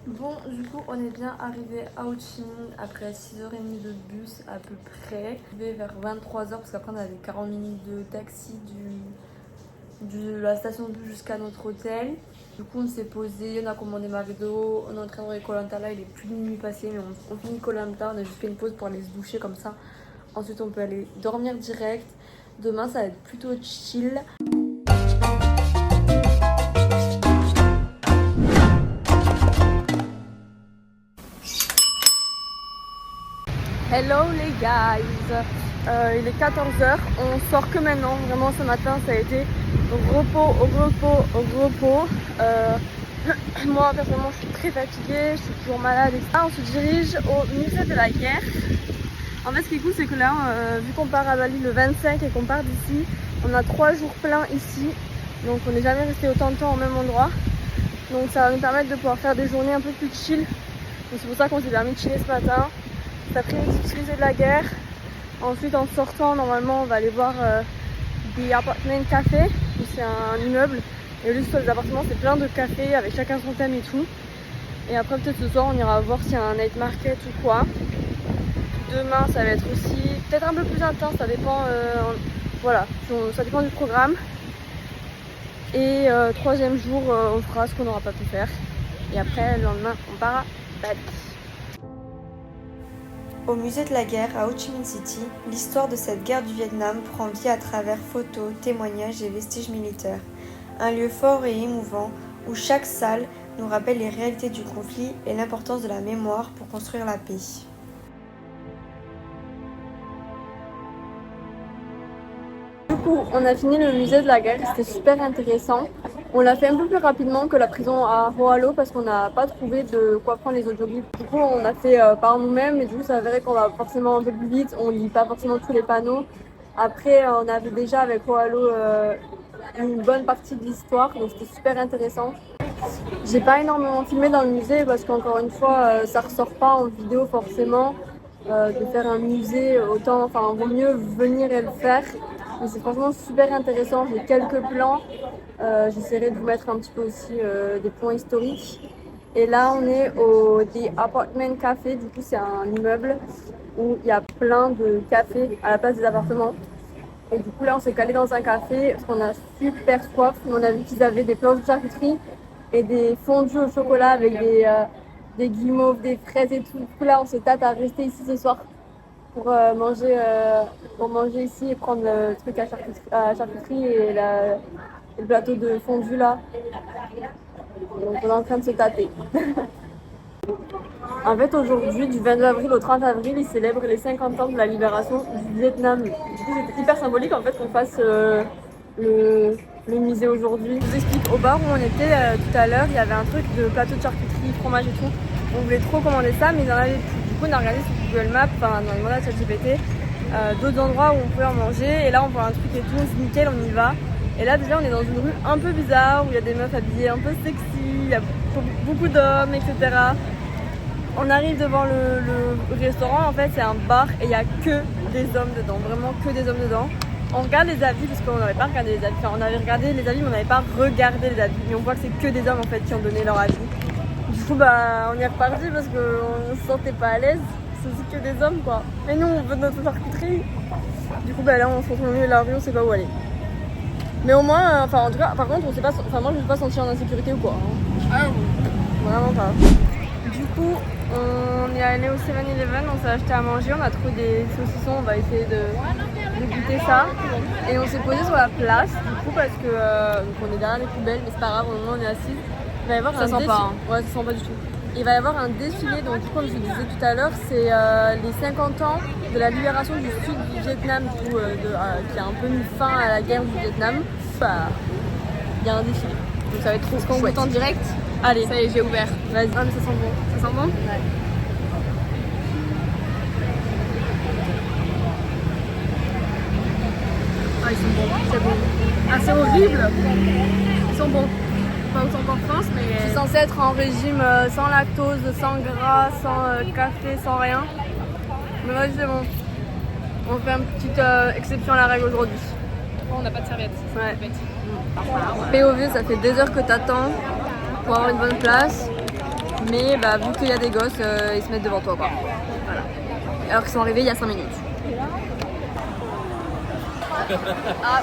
Bon, du coup, on est bien arrivé à Ho Chi Minh après 6h30 de bus à peu près. On est arrivé vers 23h parce qu'après on avait 40 minutes de taxi de la station de bus jusqu'à notre hôtel. Du coup, on s'est posé, on a commandé McDo, on est en train de regarder Koh Lanta là, il est plus de minuit passé, mais on finit Koh Lanta, on a juste fait une pause pour aller se doucher comme ça. Ensuite, on peut aller dormir direct. Demain, ça va être plutôt chill. Hello les guys, il est 14h, on sort que maintenant, vraiment ce matin ça a été repos. Moi personnellement je suis très fatiguée, je suis toujours malade et ça. On se dirige au musée de la guerre. En fait ce qui est cool c'est que là, vu qu'on part à Bali le 25 et qu'on part d'ici, on a 3 jours pleins ici, donc on n'est jamais resté autant de temps au même endroit. Donc ça va nous permettre de pouvoir faire des journées un peu plus chill. Donc c'est pour ça qu'on s'est permis de chiller ce matin. Cet après-midi, musée de la guerre. Ensuite, en sortant, normalement, on va aller voir des apartment cafés. C'est un immeuble. Et juste sur les appartements, c'est plein de cafés avec chacun son thème et tout. Et après, peut-être ce soir, on ira voir s'il y a un night market ou quoi. Demain, ça va être aussi peut-être un peu plus intense. Ça dépend, voilà, ça dépend du programme. Et troisième jour, on fera ce qu'on n'aura pas pu faire. Et après, le lendemain, on part à Bali. Au musée de la guerre à Ho Chi Minh City, l'histoire de cette guerre du Vietnam prend vie à travers photos, témoignages et vestiges militaires. Un lieu fort et émouvant où chaque salle nous rappelle les réalités du conflit et l'importance de la mémoire pour construire la paix. Du coup, on a fini le musée de la guerre, c'était super intéressant. On l'a fait un peu plus rapidement que la prison à Roalo parce qu'on n'a pas trouvé de quoi prendre les audiobooks. Du coup, on a fait par nous-mêmes et du coup, ça s'avérait qu'on va forcément un peu plus vite. On lit pas forcément tous les panneaux. Après, on avait déjà avec Roalo une bonne partie de l'histoire, donc c'était super intéressant. J'ai pas énormément filmé dans le musée parce qu'encore une fois, ça ressort pas en vidéo forcément. De faire un musée, autant, enfin, vaut mieux venir et le faire. Mais c'est franchement super intéressant. J'ai quelques plans. J'essaierai de vous mettre un petit peu aussi des points historiques. Et là, on est au The Apartment Café. Du coup, c'est un immeuble où il y a plein de cafés à la place des appartements. Et du coup, là, on s'est calé dans un café parce qu'on a super soif. On a vu qu'ils avaient des planches de charcuterie et des fondus au chocolat avec des guimauves, des fraises et tout. Du coup, là, on se tâte à rester ici ce soir pour manger ici et prendre le truc à charcuterie et le plateau de fondu là. Donc, on est en train de se tâter. En fait, aujourd'hui, du 22 avril au 30 avril, ils célèbrent les 50 ans de la libération du Vietnam. Du coup, c'était hyper symbolique en fait qu'on fasse le musée aujourd'hui. Je vous explique, au bar où on était tout à l'heure, il y avait un truc de plateau de charcuterie, fromage et tout. On voulait trop commander ça, mais il y en avait plus. Du coup, on a regardé sur Google Maps, enfin dans les mandats de ChatGPT, d'autres endroits où on pouvait en manger. Et là, on voit un truc et tout, on se dit nickel, on y va. Et là, déjà, on est dans une rue un peu bizarre où il y a des meufs habillées un peu sexy, il y a beaucoup d'hommes, etc. On arrive devant le restaurant, en fait c'est un bar et il n'y a que des hommes dedans, vraiment que des hommes dedans. On regarde les avis parce qu'on n'avait pas regardé les avis, enfin on avait regardé les avis mais on n'avait pas regardé les avis. Mais on voit que c'est que des hommes en fait qui ont donné leur avis. Du coup bah on est reparti parce qu'on se sentait pas à l'aise, c'est aussi que des hommes quoi. Mais nous on veut notre charcuterie. Du coup bah là on se retrouve au milieu de la rue, on sait pas où aller. Mais au moins, enfin en tout cas, par contre on sait pas, enfin moi je me suis pas sentie en insécurité ou quoi. Hein. Ah oui. Vraiment pas. Du coup, on est allé au 7-Eleven, on s'est acheté à manger, on a trouvé des saucissons, on va essayer de goûter ça. Et on s'est posé sur la place, du coup, parce que donc on est derrière les poubelles, mais c'est pas grave, au moment où on est assis. Il va y avoir ça sent pas. Hein. Ouais, ça sent pas du tout. Il va y avoir un défilé, donc comme je disais tout à l'heure, c'est les 50 ans de la libération du sud du Vietnam, du coup, qui a un peu mis fin à la guerre du Vietnam. Bah, il y a un défilé. Donc ça va être trop chouette. On goûte en direct. Allez, ça y est, j'ai ouvert. Vas-y. Ah mais ça sent bon. Ça sent bon ? Ouais. Ah ils sont bons, c'est bon. Ah c'est horrible. Ils sont bons. Pas autant qu'en France mais... Je suis censée être en régime sans lactose, sans gras, sans café, sans rien. Mais vas-y c'est bon. On fait une petite exception à la règle aujourd'hui. On n'a pas de serviette. Ouais. POV, ça fait des heures que t'attends pour avoir une bonne place. Mais bah, vu qu'il y a des gosses, ils se mettent devant toi, quoi. Voilà. Alors qu'ils sont arrivés il y a 5 minutes. Ah.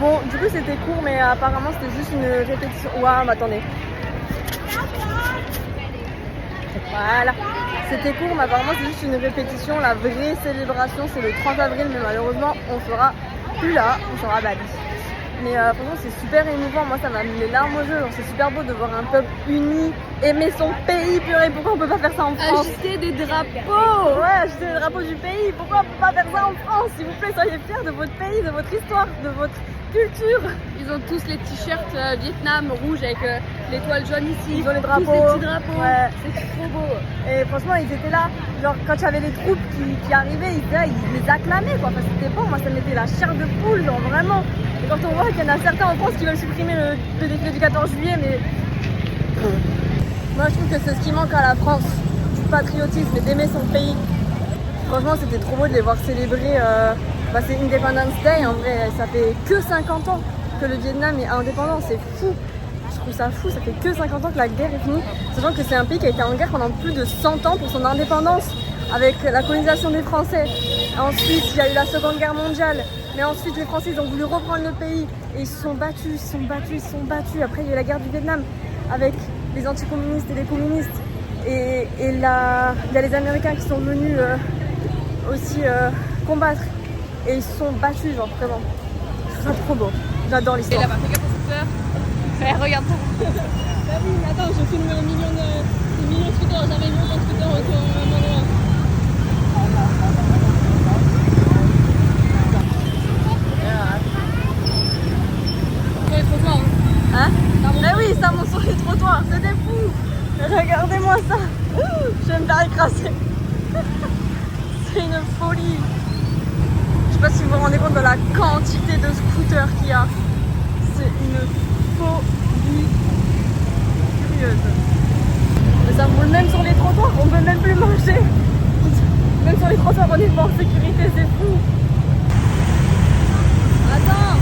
Bon, du coup c'était court, mais apparemment c'était juste une répétition. Waouh, mais attendez. Voilà. C'était court, mais apparemment c'est juste une répétition. La vraie célébration c'est le 30 avril, mais malheureusement on sera plus là, on sera à Bali. Mais franchement c'est super émouvant, moi ça m'a mis les larmes aux yeux. C'est super beau de voir un peuple uni, aimer son pays, purée, pourquoi on peut pas faire ça en France? Agiter des drapeaux. Ouais, agiter les drapeaux du pays, pourquoi on peut pas faire ça en France? S'il vous plaît, soyez fiers de votre pays, de votre histoire, de votre culture. Ils ont tous les t-shirts Vietnam rouge avec l'étoile jaune ici. Ils ont les drapeaux. Tous les petits drapeaux. Ouais. C'est trop beau. Et franchement, ils étaient là. Genre, quand il y avait les troupes qui arrivaient, ils étaient là, ils les acclamaient, quoi. Enfin, c'était bon. Moi, ça me mettait la chair de poule, genre vraiment. Et quand on voit qu'il y en a certains en France qui veulent supprimer le défilé du 14 juillet, mais. Moi, je trouve que c'est ce qui manque à la France, du patriotisme et d'aimer son pays. Franchement, c'était trop beau de les voir célébrer. C'est Independence Day, en vrai, ça fait que 50 ans que le Vietnam est indépendant, c'est fou. Je trouve ça fou, ça fait que 50 ans que la guerre est finie. Sachant que c'est un pays qui a été en guerre pendant plus de 100 ans pour son indépendance, avec la colonisation des Français. Ensuite, il y a eu la Seconde Guerre mondiale, mais ensuite les Français ils ont voulu reprendre le pays et ils se sont battus, ils se sont battus, ils se sont battus. Après, il y a eu la guerre du Vietnam avec les anticommunistes et les communistes. Et là, il y a les Américains qui sont venus aussi combattre. Et ils se sont battus, genre vraiment. Je trouve ça trop beau. J'adore l'histoire. Et là-bas, fais gaffe aux scooters. Ouais, regarde ça. Bah oui, mais attends, je filme un million de scooters. J'avais mis autant de scooters au même endroit. Sur les trottoirs. Hein? Eh oui, ça monte sur les trottoirs, c'était fou. Regardez-moi ça. Je vais me faire écraser. C'est une folie. pas si vous vous rendez compte de la quantité de scooters qu'il y a. C'est une folie furieuse. Mais ça roule même sur les trottoirs, on peut même plus marcher. Même sur les trottoirs, on n'est pas en sécurité, c'est fou. Attends.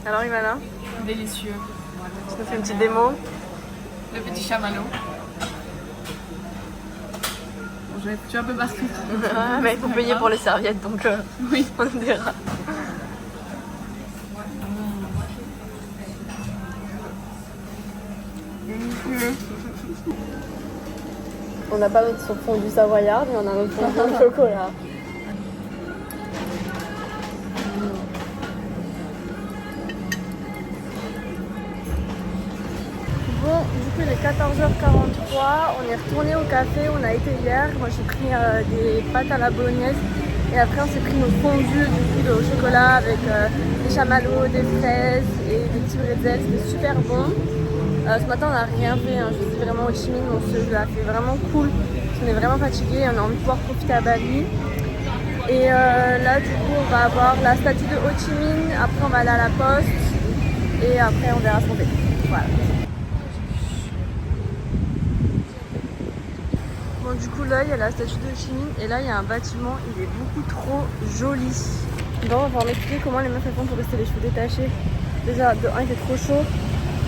Alors Ivana, Délicieux. je te fais une petite démo. Le petit chamallow. Bon, je l'ai foutu un peu partout. Mais il faut payer pour les serviettes, donc Oui. on verra. On n'a pas notre fondue savoyard, mais on a notre fondue au chocolat. Bon, du coup il est 14h43, on est retourné au café, on a été hier. Moi j'ai pris des pâtes à la bolognaise et après on s'est pris nos fondues du coup au chocolat avec des chamallows, des fraises et des petits bretzels, c'était super bon. Ce matin on n'a rien fait, hein. Je vous dis vraiment Ho Chi Minh, on se l'a fait vraiment cool. On est vraiment fatigué, on a envie de pouvoir profiter à Bali. Et là du coup on va avoir la statue de Ho Chi Minh, après on va aller à la poste et après on verra ce qu'on fait. Voilà. Bon du coup là il y a la statue de Ho Chi Minh et là il y a un bâtiment, il est beaucoup trop joli. Bon on va pouvoir m'expliquer comment les meufs font pour rester les cheveux détachés. Déjà de 1 il fait trop chaud.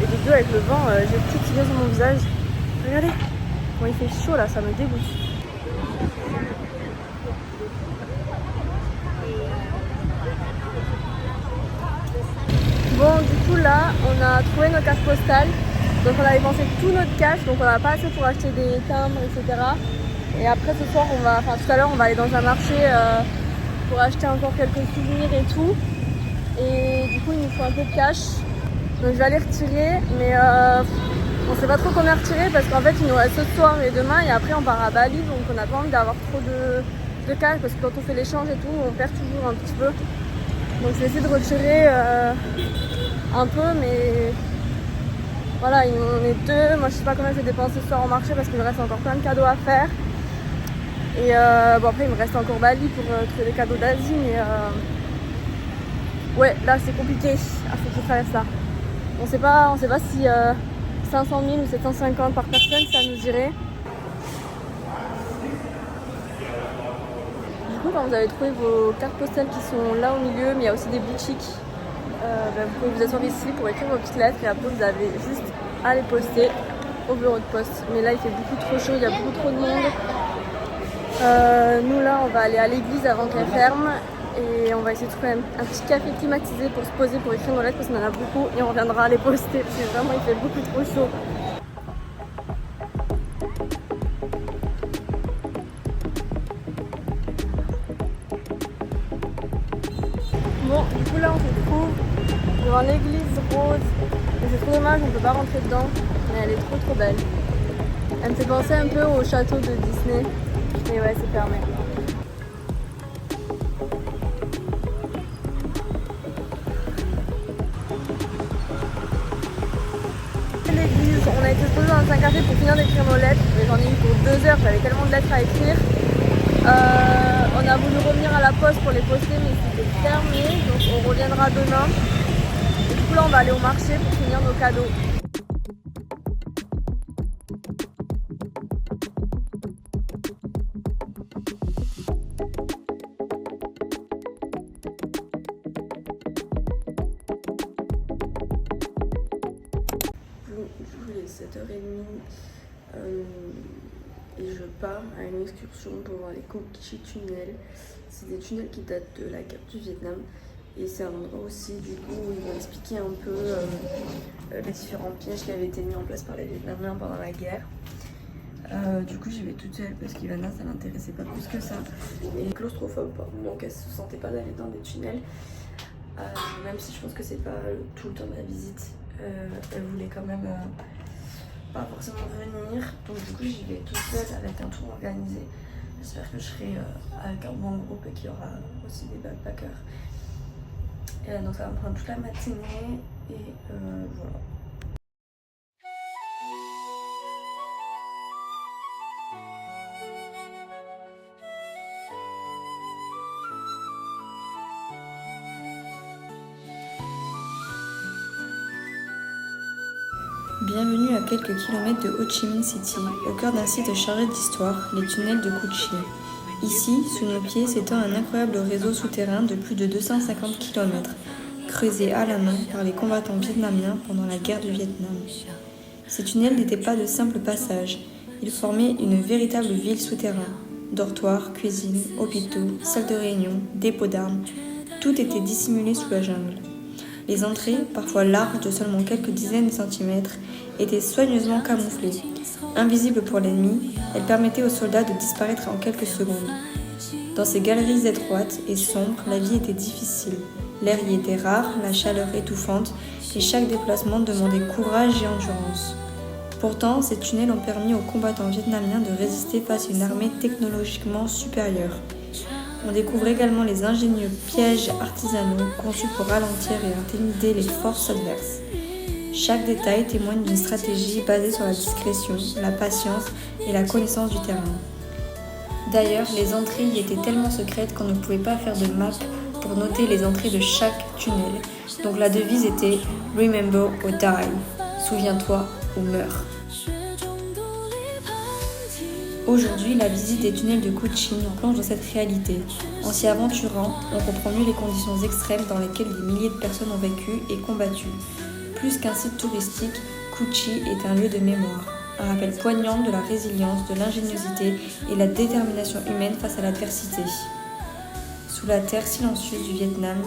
Et de deux, avec le vent, j'ai une petite tigre sur mon visage. Regardez, quand il fait chaud là, ça me dégoûte. Bon, du coup là, on a trouvé nos cartes postales. Donc on avait pensé tout notre cash, donc on n'a pas assez pour acheter des timbres, etc. Et après ce soir, tout à l'heure, on va aller dans un marché pour acheter encore quelques souvenirs et tout. Et du coup, il nous faut un peu de cash. Donc je vais aller retirer, mais on sait pas trop combien retirer parce qu'en fait il nous reste ce soir et demain et après on part à Bali, donc on n'a pas envie d'avoir trop de cash parce que quand on fait l'échange et tout, on perd toujours un petit peu. Donc je vais essayer de retirer un peu, mais voilà, on est deux. Moi je sais pas combien j'ai dépensé ce soir au marché parce qu'il me reste encore plein de cadeaux à faire. Et bon après il me reste encore Bali pour trouver des cadeaux d'Asie, mais ouais là c'est compliqué, il faut que je traverse ça. On sait pas si 500 000 ou 750 par personne, ça nous irait. Du coup, quand vous avez trouvé vos cartes postales qui sont là au milieu, mais il y a aussi des boutiques, vous pouvez vous asseoir ici pour écrire vos petites lettres et après vous avez juste à les poster au bureau de poste. Mais là, il fait beaucoup trop chaud, il y a beaucoup trop de monde. Nous là, on va aller à l'église avant qu'elle ferme. Et on va essayer de trouver un petit café climatisé pour se poser, pour écrire nos lettres parce qu'on en a beaucoup et on reviendra les poster parce que vraiment il fait beaucoup trop chaud. Bon, du coup là on se trouve devant l'église rose. Et c'est trop dommage, on peut pas rentrer dedans, mais elle est trop belle. Elle me fait penser un peu au château de Disney. Et ouais, c'est fermé. L'église, on a été posé dans un café pour finir d'écrire nos lettres, mais j'en ai eu pour 2 heures, j'avais tellement de lettres à écrire. On a voulu revenir à la poste pour les poster, mais c'était fermé, donc on reviendra demain. Et du coup là on va aller au marché pour finir nos cadeaux. Il est 7h30 et je pars à une excursion pour voir les Kokichi tunnels. C'est des tunnels qui datent de la guerre du Vietnam et c'est un endroit aussi du coup où ils vont expliquer un peu les différents pièges qui avaient été mis en place par les Vietnamiens pendant la guerre. Du coup j'y vais toute seule parce qu'Ivana ça l'intéressait pas plus que ça. Et claustrophobe, donc elle se sentait pas d'aller dans des tunnels. Même si je pense que c'est pas tout le temps de la visite. Elle voulait quand même pas forcément venir, donc du coup j'y vais toute seule avec un tour organisé. J'espère que je serai avec un bon groupe et qu'il y aura aussi des backpackers. Et donc ça va me prendre toute la matinée et voilà. Bienvenue à quelques kilomètres de Ho Chi Minh City, au cœur d'un site chargé d'histoire, les tunnels de Cu Chi. Ici, sous nos pieds, s'étend un incroyable réseau souterrain de plus de 250 km, creusé à la main par les combattants vietnamiens pendant la guerre du Vietnam. Ces tunnels n'étaient pas de simples passages, ils formaient une véritable ville souterraine. Dortoirs, cuisine, hôpitaux, salles de réunion, dépôts d'armes, tout était dissimulé sous la jungle. Les entrées, parfois larges de seulement quelques dizaines de centimètres, étaient soigneusement camouflées. Invisibles pour l'ennemi, elles permettaient aux soldats de disparaître en quelques secondes. Dans ces galeries étroites et sombres, la vie était difficile. L'air y était rare, la chaleur étouffante, et chaque déplacement demandait courage et endurance. Pourtant, ces tunnels ont permis aux combattants vietnamiens de résister face à une armée technologiquement supérieure. On découvre également les ingénieux pièges artisanaux conçus pour ralentir et intimider les forces adverses. Chaque détail témoigne d'une stratégie basée sur la discrétion, la patience et la connaissance du terrain. D'ailleurs, les entrées y étaient tellement secrètes qu'on ne pouvait pas faire de map pour noter les entrées de chaque tunnel. Donc la devise était « Remember or die », souviens-toi ou meurs. Aujourd'hui, la visite des tunnels de Cu Chi nous plonge dans cette réalité. En s'y aventurant, on comprend mieux les conditions extrêmes dans lesquelles des milliers de personnes ont vécu et combattu. Plus qu'un site touristique, Cu Chi est un lieu de mémoire, un rappel poignant de la résilience, de l'ingéniosité et la détermination humaine face à l'adversité. Sous la terre silencieuse du Vietnam,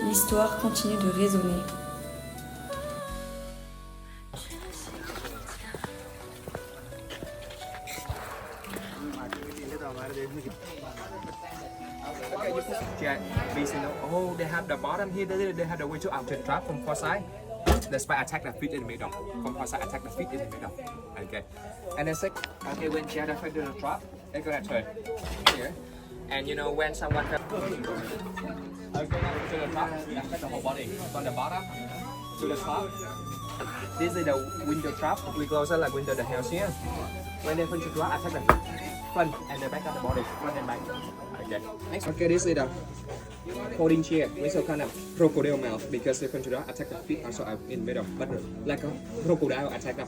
l'histoire continue de résonner. Oh, they have the bottom here. They have the way to out to trap from far side. The spy attack the feet in the middle. From far side, attack the feet in the middle. Okay. And then second, okay, when she had a feet in the trap, they're gonna turn here. And you know when someone comes, okay, to the top, affect the whole body. From the bottom to the top. This is the window trap. We close it like window the house here. When they finish to drop, attack the front and the back of the body, front and back. Okay. Next. Okay, this is the holding chair. We so kind of crocodile mouth because they finish to drop, attack the feet also out in middle. But like a crocodile attack the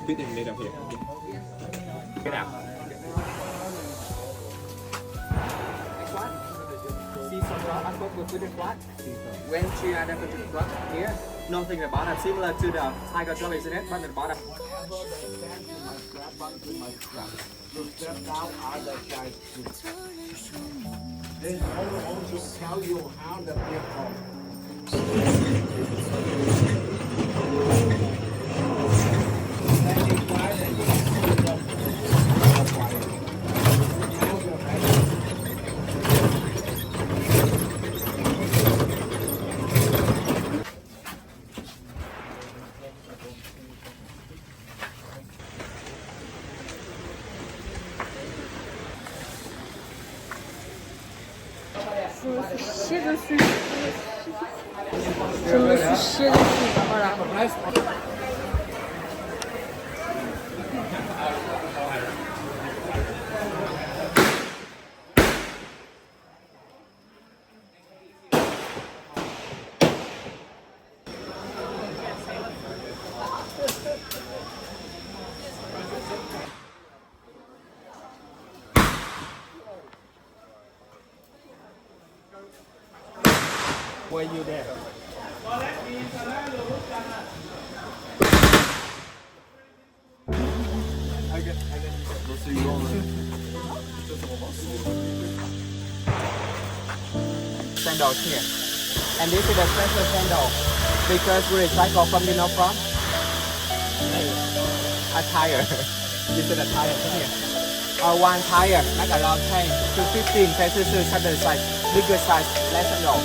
feet in middle here. Get out. Next one. See some drop and with foot flat. When she had a foot flat here, nothing at the bottom, similar to the tiger jaw, isn't it? But at the bottom. Step down, I let guys do. Then hold on to tell you how to be called. Je me suis chié dessus. Je me suis chié dessus. Voilà. Were you there? Sandal here. And this is a special sandal because we recycle from from a tire. This is a tire here. One tire, like a long chain, to 15 pesos to certain size, bigger size, less sandal.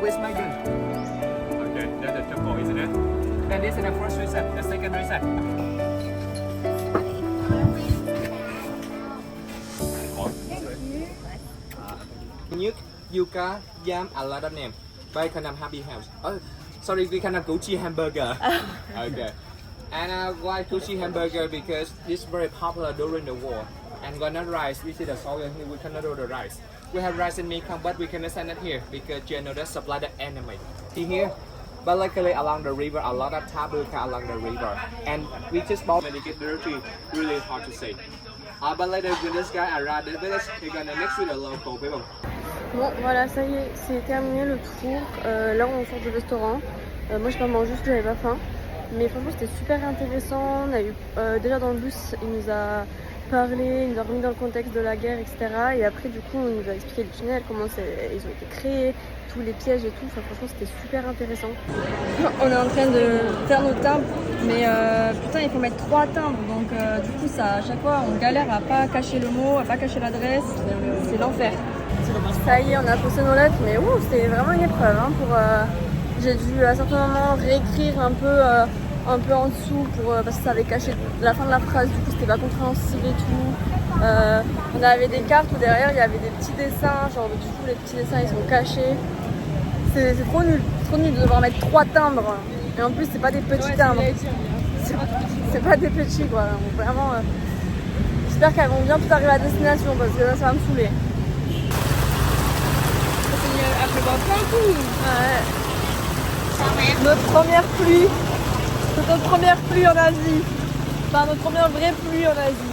Where's my gun? Okay, that's the temple, isn't it? And this is the first reset, the second reset. Yuka Yam a lot of name. By Kanam Happy House. Oh, sorry, we cannot Gucci hamburger. Okay. And why Gucci hamburger? Because this is very popular during the war. And gonna rice, we see the soil here, we cannot do the rice. We have rice and meat, but we cannot send it here because general supply the enemy. See here? But luckily along the river, a lot of tabuka along the river. And we just bought when it get dirty, really hard to say. But later when this guy arrived at the village, he gonna mix with the local people. Bon, voilà, ça y est, c'est terminé le tour. Là, on sort du restaurant. Moi, je mange juste, j'avais pas faim. Mais franchement, c'était super intéressant. On a eu, déjà dans le bus, il nous a parlé, il nous a remis dans le contexte de la guerre, etc. Et après, du coup, on nous a expliqué le tunnel, comment ils ont été créés, tous les pièges et tout. Enfin, franchement, c'était super intéressant. On est en train de faire nos timbres, mais putain, il faut mettre 3 timbres. Donc, du coup, ça, à chaque fois, on galère à pas cacher le mot, à pas cacher l'adresse. C'est l'enfer. Ça y est, on a posé nos lettres, mais c'était vraiment une épreuve. Hein, j'ai dû à certains moments réécrire un peu en dessous parce que ça avait caché la fin de la phrase, du coup c'était pas compréhensible et tout. On avait des cartes où derrière il y avait des petits dessins, genre du coup les petits dessins ils sont cachés. C'est trop nul de devoir mettre 3 timbres. Et en plus c'est pas des petits timbres. C'est pas des petits quoi. Donc, vraiment, j'espère qu'elles vont bien tout arriver à destination parce que là ça va me saouler. Ouais. Notre première pluie. C'est notre première pluie en Asie. Enfin, notre première vraie pluie en Asie.